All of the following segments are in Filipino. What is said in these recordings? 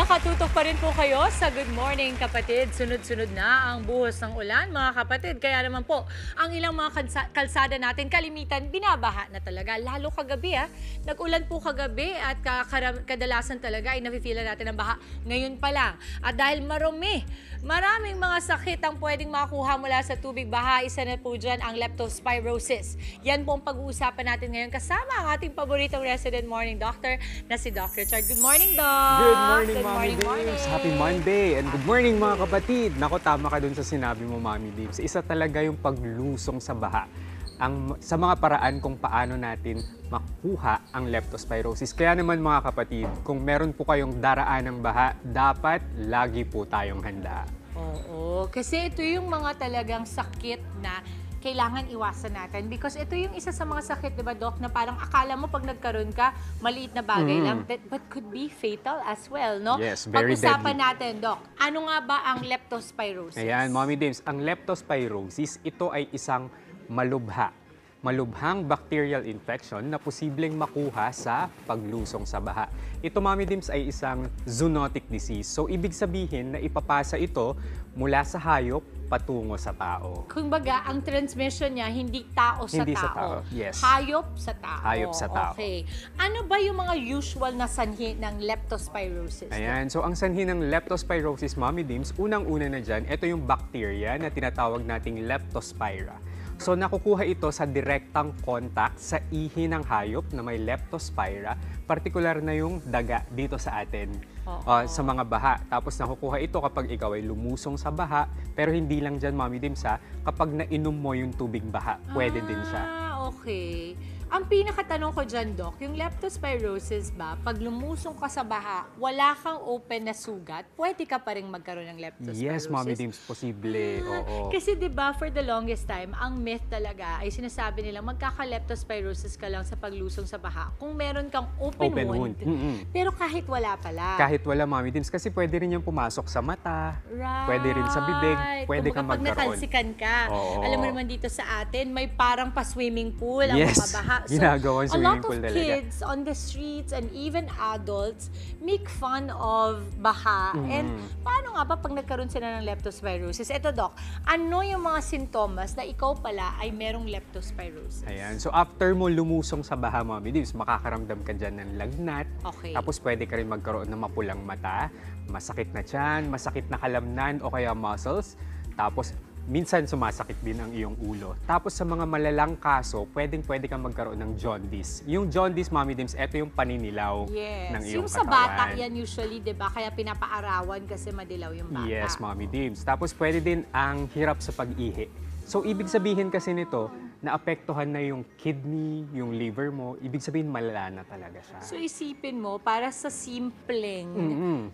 Nakatutok pa rin po kayo sa Good Morning Kapatid. Sunod-sunod na ang buhos ng ulan, mga kapatid. Kaya naman po, ang ilang mga kalsada natin, kalimitan, binabaha na talaga. Lalo kagabi, nag-ulan po kagabi at kadalasan talaga ay nafe-feel natin ang baha ngayon pa lang. At dahil marumi, maraming mga sakit ang pwedeng makuha mula sa tubig baha. Isa na po dyan ang leptospirosis. Yan po ang pag-uusapan natin ngayon kasama ang ating paboritong resident morning doctor na si Dr. Chard. Good morning, Doc! Good morning, Good Mami Dames. Happy Monday. And good morning, mga kapatid. Naku, tama ka dun sa sinabi mo, Mami Dames. Isa talaga yung paglusong sa baha. Sa mga paraan kung paano natin makuha ang leptospirosis. Kaya naman, mga kapatid, kung meron po kayong daraan ng baha, dapat lagi po tayong handa. Oo, kasi ito yung mga talagang sakit na kailangan iwasan natin because ito yung isa sa mga sakit, di ba, Doc, na parang akala mo pag nagkaroon ka, maliit na bagay lang, but could be fatal as well, no? Yes, very Pag-usapan deadly. natin, Doc, ano nga ba ang leptospirosis? Ayan, Mommy Dames, ang leptospirosis, ito ay isang malubhang bacterial infection na posibleng makuha sa paglusong sa baha. Ito, Mommy Dames, ay isang zoonotic disease. So, ibig sabihin na ipapasa ito mula sa hayop patungo sa tao. Kumbaga, ang transmission niya, hindi tao sa Hindi tao. sa tao, yes. Hayop sa tao. Hayop sa tao. Okay. Ano ba yung mga usual na sanhi ng leptospirosis? Ayan, so ang sanhi ng leptospirosis, Mommy Dames, unang-una na dyan, ito yung bacteria na tinatawag nating Leptospira. So nakukuha ito sa direktang contact sa ihi ng hayop na may Leptospira, partikular na yung daga dito sa atin. Sa mga baha. Tapos nakukuha ito kapag ikaw ay lumusong sa baha, pero hindi lang dyan, Mommy Dims, kapag nainom mo yung tubig baha, pwede din siya. Okay. Ang pinakatanong ko dyan, Doc, yung leptospirosis ba, pag lumusong ka sa baha, wala kang open na sugat, pwede ka pa rin magkaroon ng leptospirosis? Yes, Mommy Dims, posible. Oo. Kasi 'di ba for the longest time, ang myth talaga ay sinasabi nila magkaka-leptospirosis ka lang sa paglusong sa baha kung meron kang open wound. Pero kahit wala pala. Kahit wala, Mommy Dims, kasi pwede rin yung pumasok sa mata, pwede rin sa bibig, pwede kang pag magkaroon. natalsikan ka. Oo. Alam mo naman dito sa atin, may parang pa-swimming pool ang Yes, mga baha. ginagawang a swimming lot pool of talaga. kids on the streets and even adults make fun of baha. And paano nga ba pag nagkaroon sila ng leptospirosis? Ito, Doc, ano yung mga sintomas na ikaw pala ay merong leptospirosis? Ayan. So after mo lumusong sa baha, Mommy Dims, makakaramdam ka dyan ng lagnat. Okay. Tapos pwede ka rin magkaroon ng mapulang mata, masakit na tiyan, masakit na kalamnan o kaya muscles. Tapos minsan sumasakit din ang iyong ulo. Tapos sa mga malalang kaso, pwede kang magkaroon ng jaundice. Yung jaundice, Mommy Dims, ito yung paninilaw ng iyong Yung sa katawan. bata yan usually, di ba? Kaya pinapaarawan kasi madilaw yung bata. Yes, Mommy Dims. Tapos pwede din ang hirap sa pag-ihi. So, ibig sabihin kasi nito, naapektuhan na yung kidney, yung liver mo. Ibig sabihin, malala na talaga siya. So isipin mo, para sa simpleng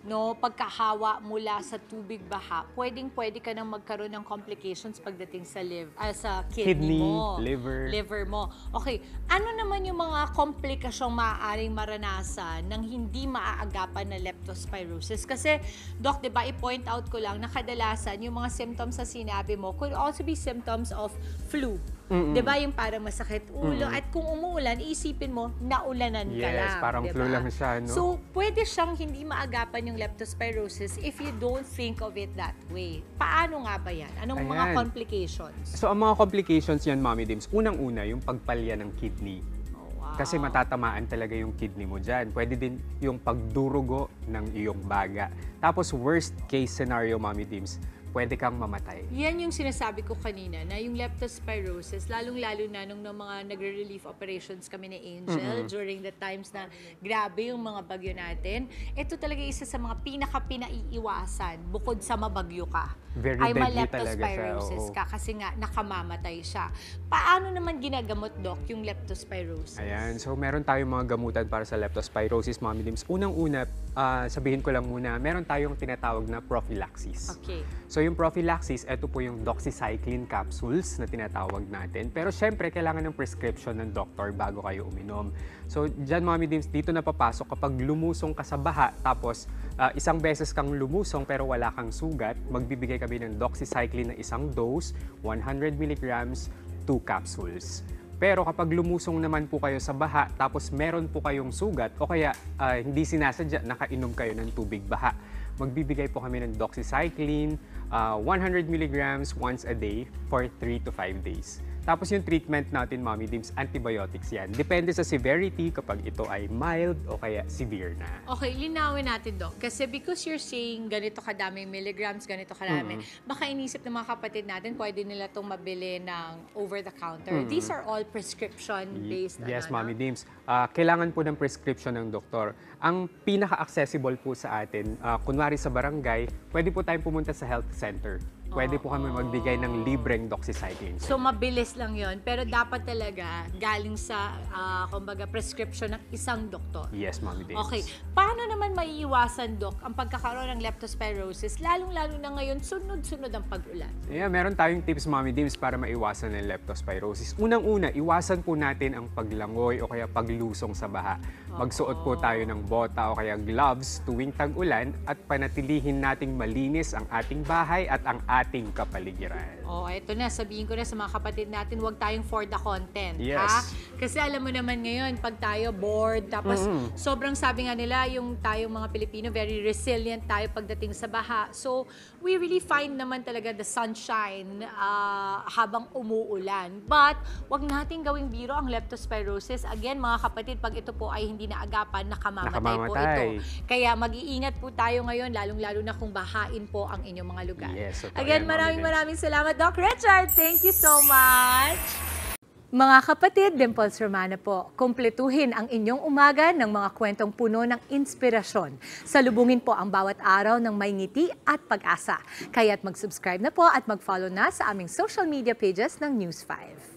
no, pagkahawa mula sa tubig baha, pwede ka nang magkaroon ng complications pagdating sa sa kidney mo. liver mo. Okay, ano naman yung mga komplikasyong maaaring maranasan ng hindi maaagapan na leptospirosis? Kasi, Doc, di ba, i-point out ko lang na kadalasan yung mga symptoms sa sinabi mo could also be symptoms of flu. Di ba, yung parang masakit ulo. At kung umuulan, isipin mo, naulanan ka lang. Yes, parang diba? flu lang siya, no? So, pwede siyang hindi maagapan yung leptospirosis if you don't think of it that way. Paano nga ba yan? Anong mga Ayan. complications? So, ang mga complications yan, Mommy Dims, unang-una, yung pagpalya ng kidney. Wow. Kasi matatamaan talaga yung kidney mo dyan. Pwede din yung pagdurugo ng iyong baga. Tapos, worst case scenario, Mommy Dims, pwede kang mamatay. Yan yung sinasabi ko kanina, na yung leptospirosis, lalong-lalo na nung mga nagre-relief operations kami ni Angel during the times na grabe yung mga bagyo natin. Ito talaga isa sa mga pinaka-pinaiiwasan bukod sa mabagyo ka. Very ay deadly talaga siya, ma-leptospirosis oo. ka kasi nga nakamamatay siya. Paano naman ginagamot, Doc, yung leptospirosis? Ayan, so meron tayong mga gamutan para sa leptospirosis, Mommy Dims. Unang-una, sabihin ko lang muna, meron tayong tinatawag na prophylaxis. Okay. So yung prophylaxis, ito po yung doxycycline capsules na tinatawag natin. Pero syempre, kailangan ng prescription ng doktor bago kayo uminom. So dyan, Mommy Dims, dito na papasok kapag lumusong ka sa baha, tapos isang beses kang lumusong pero wala kang sugat, magbibigay kami ng doxycycline na isang dose, 100 milligrams, 2 capsules. Pero kapag lumusong naman po kayo sa baha, tapos meron po kayong sugat o kaya hindi sinasadya, nakainom kayo ng tubig baha, magbibigay po kami ng doxycycline, 100 milligrams once a day for 3 to 5 days. Tapos yung treatment natin, Mommy Dims, antibiotics yan. Depende sa severity kapag ito ay mild o kaya severe na. Okay, linawin natin, Doc. Kasi because you're saying ganito kadaming milligrams, ganito kadami, baka inisip ng mga kapatid natin, pwede nila itong mabili ng over-the-counter. These are all prescription-based. Yes, Mommy Dims. Kailangan po ng prescription ng doktor. Ang pinaka-accessible po sa atin, kunwari sa barangay, pwede po tayong pumunta sa health center. Pwede po kami magbigay ng libreng doxycycline. So, mabilis lang yon, pero dapat talaga galing sa, kumbaga, prescription ng isang doktor. Yes, Mommy Dims. Okay. Paano naman maiiwasan, Doc, ang pagkakaroon ng leptospirosis, lalong-lalo na ngayon, sunod-sunod ang pag-ulan? Yeah, meron tayong tips, Mommy Dims, para maiwasan ng leptospirosis. Unang-una, iwasan po natin ang paglangoy o kaya paglusong sa baha. Magsuot po tayo ng bota o kaya gloves tuwing tag-ulan at panatilihin nating malinis ang ating bahay at ang ating kapaligiran. Oh, eto na, sabihin ko na sa mga kapatid natin, huwag tayong for the content, Yes. ha? Kasi alam mo naman ngayon, pag tayo bored, tapos sobrang sabi nga nila, yung tayong mga Pilipino, very resilient tayo pagdating sa baha. So, we really find naman talaga the sunshine habang umuulan. But, wag nating gawing biro ang leptospirosis. Again, mga kapatid, pag ito po ay hindi naagapan, nakamamatay po ito. Kaya mag-iingat po tayo ngayon, lalong-lalo na kung bahain po ang inyong mga lugar. Yes, totoo Again, yan, maraming salamat, Doc Richard. Thank you so much. Mga kapatid, Dimples Romana po, kumpletuhin ang inyong umaga ng mga kwentong puno ng inspirasyon. Salubungin po ang bawat araw ng may ngiti at pag-asa. Kaya't mag-subscribe na po at mag-follow na sa aming social media pages ng News 5.